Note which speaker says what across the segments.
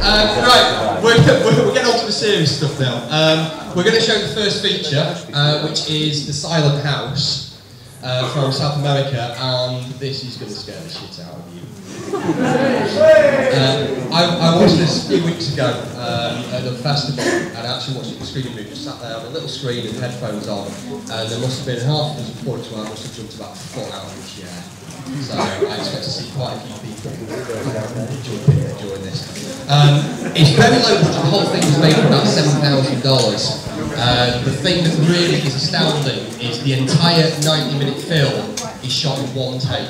Speaker 1: Right, we're getting on to the serious stuff now. We're going to show the first feature, which is The Silent House from South America, and this is going to scare the shit out of you. I watched this a few weeks ago at the festival, and I actually watched it in the screening room, just sat there on a little screen and headphones on, and there must have been half of us before it must have jumped about a foot out of the chair. So I expect to see quite a few people enjoying this. It's very low budget, the whole thing was made for about $7,000. The thing that really is astounding is the entire 90-minute film is shot in one take.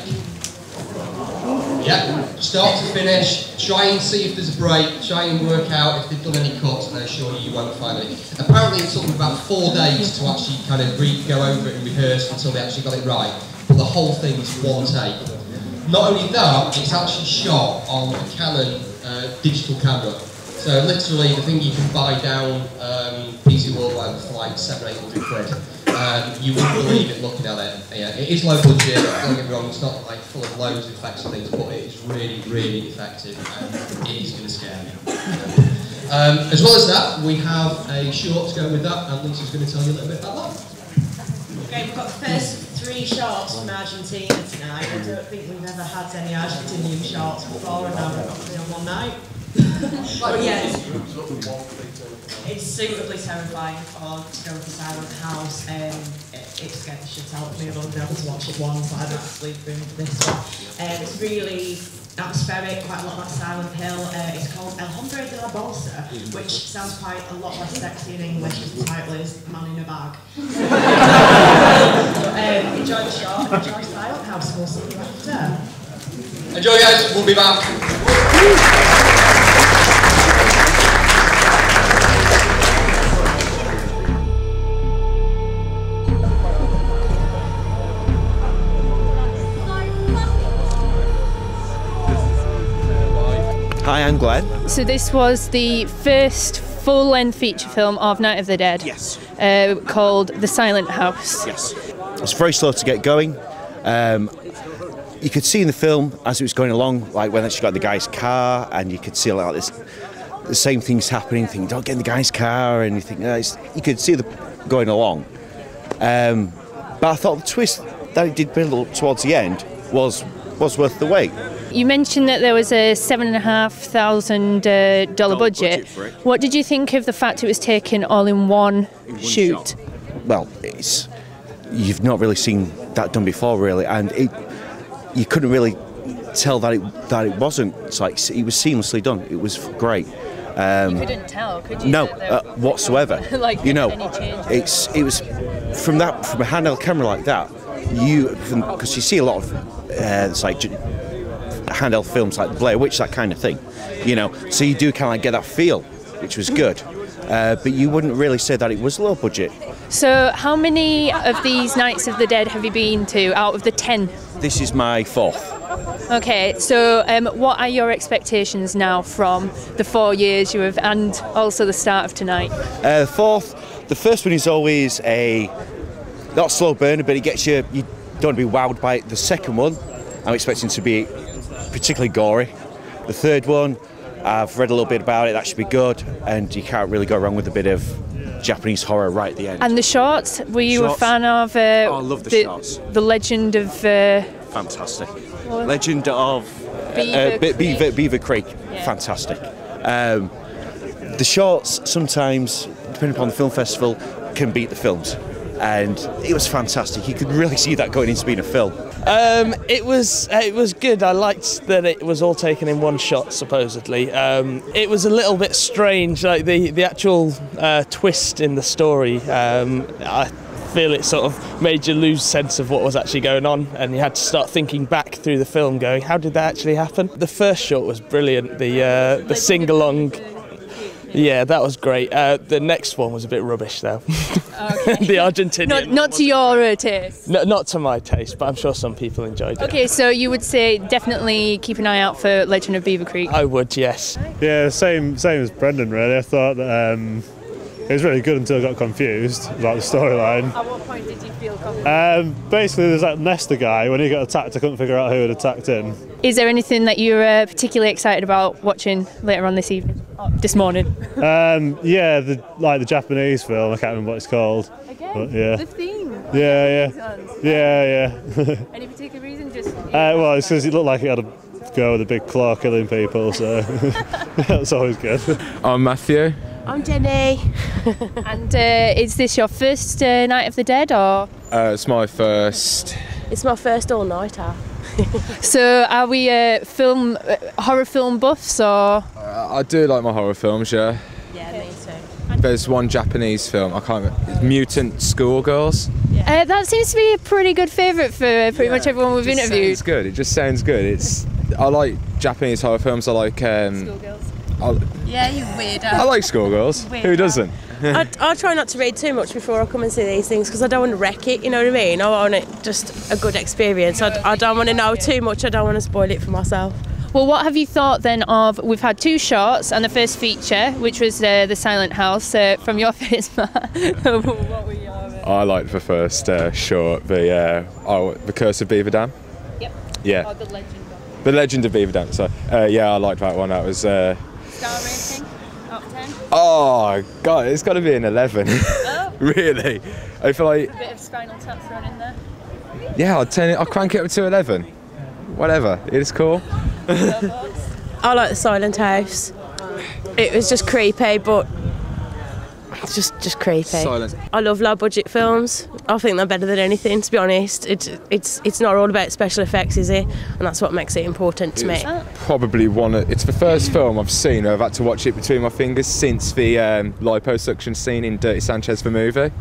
Speaker 1: Yeah, start to finish, try and see if there's a break, try and work out if they've done any cuts, and I assure you won't find any. Apparently it took them about 4 days to actually kind of go over it and rehearse until they actually got it right. But the whole thing is one take. Not only that, it's actually shot on a Canon digital camera. So literally the thing you can buy down PC Worldwide for like 700 or 800 quid. You wouldn't believe it looking at it. Yeah, it is low budget, don't get me wrong, it's not like full of loads of effects and things, but it is really, really effective and it is going to scare you. As well as that, we have a short to go with that, and Lisa's going to tell you a little bit about that.
Speaker 2: Okay, we've got the first 3 shots from Argentina tonight. I don't think we've ever had any Argentinian shots before, and now we've got 3 on one night. But yeah, it's suitably terrifying to go with The Silent House. It scared the shit out of me. I've only been able to watch it once, I had to sleep through this one. It's really atmospheric, quite a lot like Silent Hill. It's called El Hombre de la Bolsa, which sounds quite a lot less sexy in English because the title is Man in a Bag. Enjoy the show, enjoy Silent House, we'll see you after.
Speaker 1: Enjoy guys, we'll be back.
Speaker 3: Hi, I'm Glenn.
Speaker 4: So this was the first full-length feature film of Night of the Dead.
Speaker 3: Yes.
Speaker 4: Called The Silent House.
Speaker 3: Yes. It's very slow to get going. You could see in the film as it was going along, like when she got the guy's car, and you could see like this, the same things happening. Thinking, don't get in the guy's car, and you think you could see the going along. But I thought the twist that it did build up towards the end was worth the wait.
Speaker 4: You mentioned that there was a $7,500 budget.
Speaker 3: For it.
Speaker 4: What did you think of the fact it was taken all in one shoot?
Speaker 3: Shot. Well, you've not really seen that done before, really, and you couldn't really tell that it wasn't. It's like it was seamlessly done. It was great.
Speaker 4: You couldn't tell, could you?
Speaker 3: No, whatsoever.
Speaker 4: Like,
Speaker 3: you know,
Speaker 4: any changes?
Speaker 3: it was from a handheld camera like that. Because you see a lot of it's like handheld films like Blair Witch, that kind of thing, you know. So you do kind of like get that feel, which was good. But you wouldn't really say that it was low budget.
Speaker 4: So how many of these Nights of the Dead have you been to out of the 10?
Speaker 3: This is my 4th.
Speaker 4: Okay, so what are your expectations now from the 4 years you have, and also the start of tonight?
Speaker 3: The first one is always not a slow burner, but it gets you don't want to be wowed by it. The second one, I'm expecting to be particularly gory. The third one, I've read a little bit about it, that should be good, and you can't really go wrong with a bit of Japanese horror right at the end.
Speaker 4: And the shorts, were you a fan of
Speaker 3: I love the shorts.
Speaker 4: The Legend of...
Speaker 3: Fantastic. Legend of Beaver Creek.
Speaker 4: Yeah.
Speaker 3: Fantastic. The shorts sometimes, depending upon the film festival, can beat the films. And it was fantastic. You could really see that going into being a film.
Speaker 5: It was good. I liked that it was all taken in one shot, supposedly. It was a little bit strange, like the actual twist in the story. I feel it sort of made you lose sense of what was actually going on, and you had to start thinking back through the film, going, how did that actually happen? The first shot was brilliant. The sing-along. Yeah, that was great. The next one was a bit rubbish, though.
Speaker 4: Okay.
Speaker 5: The Argentinian.
Speaker 4: Not to your taste.
Speaker 5: No, not to my taste, but I'm sure some people enjoyed it.
Speaker 4: Okay, so you would say definitely keep an eye out for Legend of Beaver Creek.
Speaker 5: I would, yes.
Speaker 6: Yeah, same as Brendan, really. I thought that It was really good until I got confused about the storyline.
Speaker 4: At what point did you feel confident?
Speaker 6: Basically, there's that Nesta guy. When he got attacked, I couldn't figure out who had attacked him.
Speaker 4: Is there anything that you're particularly excited about watching later on this evening? This morning?
Speaker 6: Yeah, the Japanese film. I can't remember what it's called.
Speaker 4: Again?
Speaker 6: But, yeah.
Speaker 4: The theme?
Speaker 6: Yeah.
Speaker 4: Any particular reason? Just.
Speaker 6: Well, it's because it looked like it had a go with a big claw killing people, so that's always good.
Speaker 7: I'm Matthew.
Speaker 2: I'm Jenny.
Speaker 4: And is this your first Night of the Dead, or?
Speaker 7: It's my first.
Speaker 2: It's my first all-nighter.
Speaker 4: So are we horror film buffs, or?
Speaker 7: I do like my horror films, yeah.
Speaker 2: Yeah, me too.
Speaker 7: There's one Japanese film, I can't remember, it's Mutant Schoolgirls.
Speaker 4: That seems to be a pretty good favourite for pretty much everyone we've interviewed.
Speaker 7: Sounds good. It just sounds good. I like Japanese horror films. I like
Speaker 4: Schoolgirls.
Speaker 2: Yeah, you weirdo.
Speaker 7: I like Schoolgirls. Who doesn't?
Speaker 2: I try not to read too much before I come and see these things because I don't want to wreck it, you know what I mean? I want it just a good experience. I don't want to know too much, I don't want to spoil it for myself.
Speaker 4: Well, what have you thought then of, we've had 2 shorts and the first feature, which was The Silent House, from your face, Matt. What were your...
Speaker 7: I liked the first short, The Curse of Beaver Dam.
Speaker 4: Yep.
Speaker 7: Yeah.
Speaker 4: Or The Legend of...
Speaker 7: The Legend of Beaver Dam, so yeah, I liked that one. That was...
Speaker 4: Star rating? Out of 10?
Speaker 7: Oh, God, it's got to be an 11.
Speaker 4: Oh.
Speaker 7: Really? I feel like...
Speaker 4: A bit of Spinal Tap thrown in there.
Speaker 7: Yeah, I'll crank it up to 11. Whatever, it's cool.
Speaker 2: I like The Silent House. It was just creepy, but just creepy.
Speaker 7: Silent.
Speaker 2: I love low budget films. I think they're better than anything, to be honest. It's not all about special effects, is it? And that's what makes it important to me.
Speaker 7: Probably it's the first film I've seen where I've had to watch it between my fingers since the liposuction scene in Dirty Sanchez the movie.